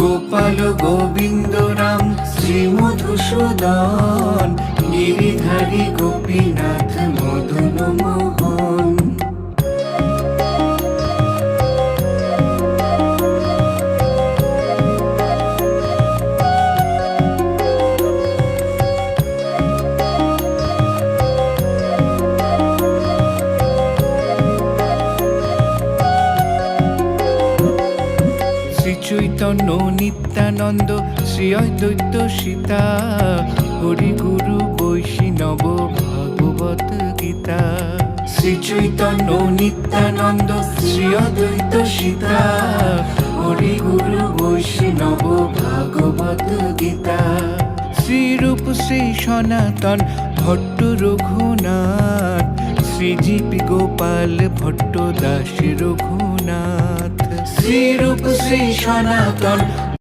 গোপাল গোবিন্দ রাম শ্রী মধুসূদন, গিরিধারী গোপীনাথ মদন মোহন। শ্রী চৈতন্য নিত্যানন্দ শ্রী অদ্বৈত সীতা, হরি গুরু বৈষ্ণব ভাগবত গীতা। শ্রী চৈতন্য নিত্যানন্দ শ্রী অদ্বৈত সীতা, হরি গুরু বৈষ্ণব ভাগবত গীতা। শ্রীরূপ শ্রী সনাতন ভট্ট রঘুনাথ, শ্রীজীবী গোপাল ভট্ট দাস রঘুনাথ। শ্রীরূপ শ্রী সনাতন